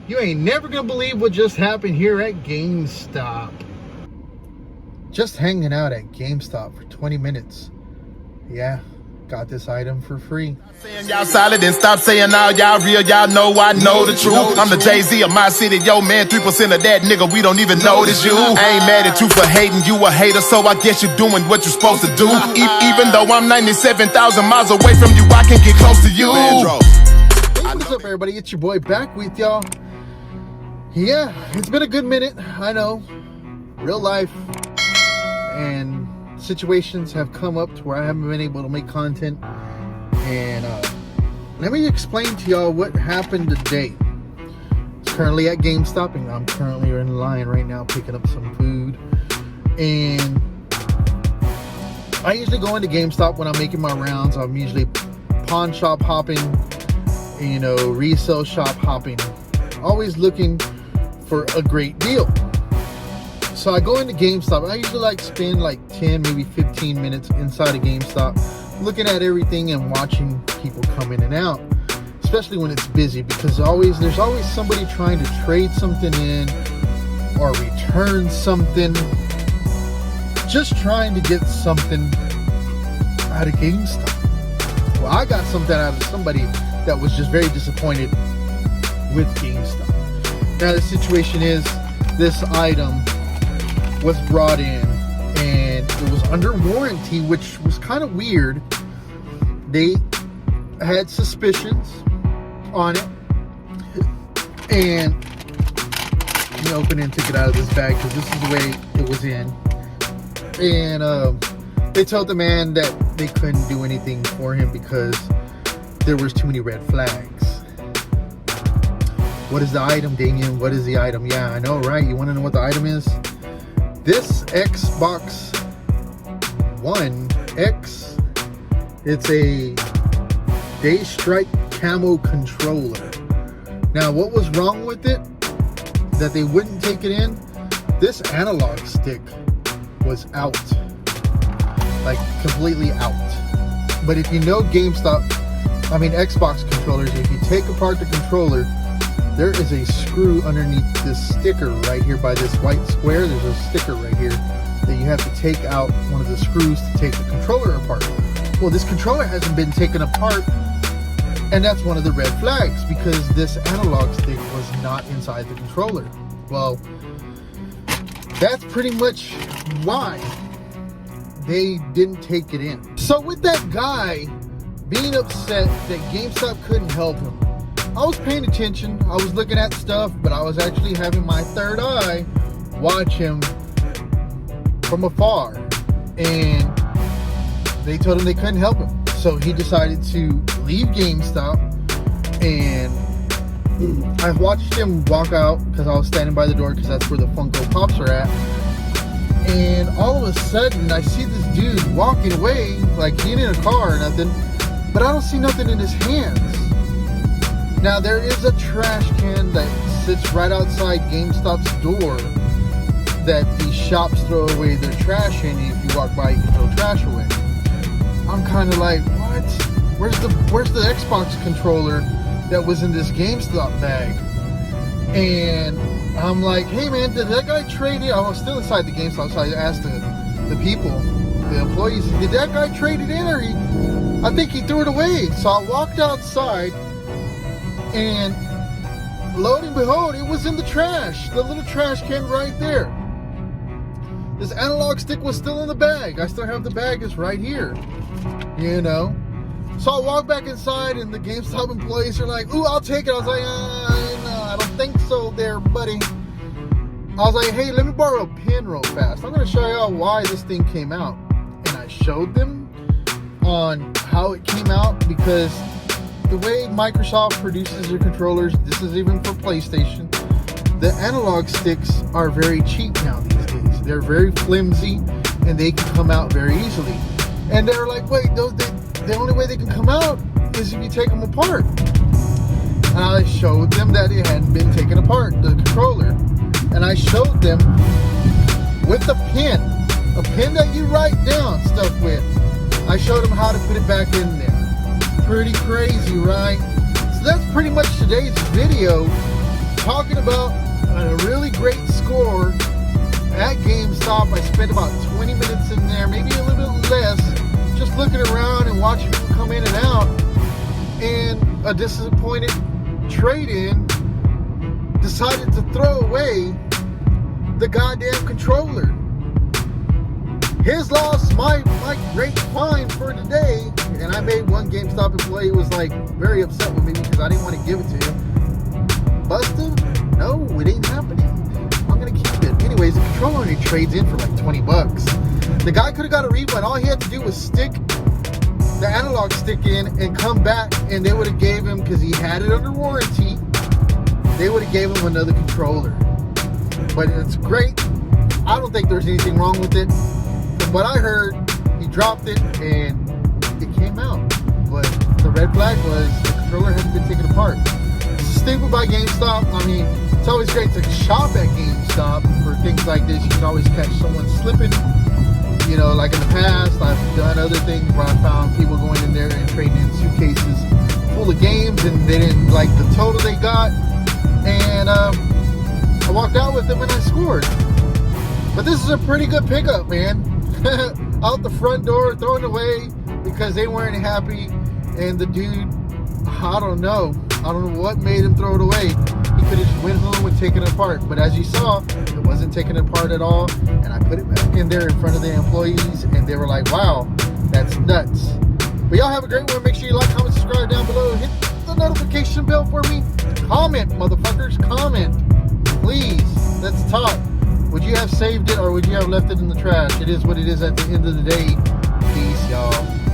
You ain't never gonna believe what just happened here at GameStop. Just hanging out at GameStop for 20 minutes. Yeah, got this item for free. Saying y'all solid and stop saying all y'all real. Y'all know I know the truth. I'm the Jay-Z of my city. Yo, man, 3% of that nigga, we don't even notice you. I ain't mad at you for hating. You a hater, so I guess you're doing what you're supposed to do. Even though I'm 97,000 miles away from you, I can get close to you. Hey, what's up, everybody? It's your boy back with y'all. Yeah, it's been a good minute. I know. Real life and situations have come up to where I haven't been able to make content. And let me explain to y'all what happened today. It's currently at GameStop, and I'm currently in line right now picking up some food. And I usually go into GameStop when I'm making my rounds. I'm usually pawn shop hopping, you know, resale shop hopping, always looking for a great deal. So I go into GameStop. I usually like spend like 10, maybe 15 minutes inside of GameStop, looking at everything and watching people come in and out, especially when it's busy, because there's always somebody trying to trade something in or return something, just trying to get something out of GameStop. Well, I got something out of somebody that was just very disappointed with GameStop. Now the situation is, this item was brought in and it was under warranty, which was kind of weird. They had suspicions on it, and let me open it and take it out of this bag because this is the way it was in. And they told the man that they couldn't do anything for him because there was too many red flags. What is the item, Damien? What is the item? Yeah, I know, right? You want to know what the item is? This Xbox One X, it's a Daystrike camo controller. Now, what was wrong with it that they wouldn't take it in? This analog stick was out, like completely out. But if you know Xbox controllers, if you take apart the controller, there is a screw underneath this sticker right here by this white square. There's a sticker right here that you have to take out one of the screws to take the controller apart. Well, this controller hasn't been taken apart, and that's one of the red flags, because this analog stick was not inside the controller. Well, that's pretty much why they didn't take it in. So with that guy being upset that GameStop couldn't help him, I was paying attention, I was looking at stuff, but I was actually having my third eye watch him from afar. And they told him they couldn't help him. So he decided to leave GameStop, and I watched him walk out because I was standing by the door, because that's where the Funko Pops are at. And all of a sudden I see this dude walking away like he ain't in a car or nothing, but I don't see nothing in his hands. Now, there is a trash can that sits right outside GameStop's door that the shops throw away their trash in. If you walk by, you can throw trash away. I'm kind of like, what? Where's the Xbox controller that was in this GameStop bag? And I'm like, hey man, did that guy trade it? I was still inside the GameStop, so I asked the people, the employees, did that guy trade it in, or I think he threw it away. So I walked outside, and lo and behold, it was in the trash. The little trash can right there. This analog stick was still in the bag. I still have the bag. It's right here. You know? So I walk back inside, and the GameStop employees are like, ooh, I'll take it. I was like, no, I don't think so there, buddy. I was like, hey, let me borrow a pen real fast. I'm going to show y'all why this thing came out. And I showed them on how it came out, because the way Microsoft produces their controllers, this is even for PlayStation, the analog sticks are very cheap now these days. They're very flimsy, and they can come out very easily. And they're like, wait, the only way they can come out is if you take them apart. And I showed them that it hadn't been taken apart, the controller. And I showed them with a pen that you write down stuff with. I showed them how to put it back in there. Pretty crazy, right? So that's pretty much today's video, talking about a really great score at GameStop. I spent about 20 minutes in there, maybe a little bit less, just looking around and watching people come in and out. And a disappointed trade-in decided to throw away the goddamn controller. His loss, my great find for today. And I made one GameStop employee who was like very upset with me because I didn't want to give it to him. Bust him? No, it ain't happening. I'm gonna keep it. Anyways, the controller only trades in for like 20 bucks. The guy could have got a refund. All he had to do was stick the analog stick in and come back, and they would have gave him, because he had it under warranty, they would have gave him another controller. But it's great. I don't think there's anything wrong with it. From what I heard, he dropped it and it came out. But the red flag was the controller hadn't been taken apart. Stupid by GameStop. I mean, it's always great to shop at GameStop for things like this. You can always catch someone slipping. You know, like in the past, I've done other things where I found people going in there and trading in suitcases full of games, and they didn't like the total they got. And I walked out with them and I scored. But this is a pretty good pickup, man. Out the front door, thrown away because they weren't happy. And the dude, I don't know what made him throw it away. He could have just went home and taken it apart. But as you saw, it wasn't taken apart at all. And I put it back in there in front of the employees, and they were like, wow, that's nuts. But y'all have a great one. Make sure you like, comment, subscribe down below. Hit the notification bell for me. Comment, motherfuckers, comment. Please, let's talk. Would you have saved it, or would you have left it in the trash? It is what it is at the end of the day. Peace, y'all.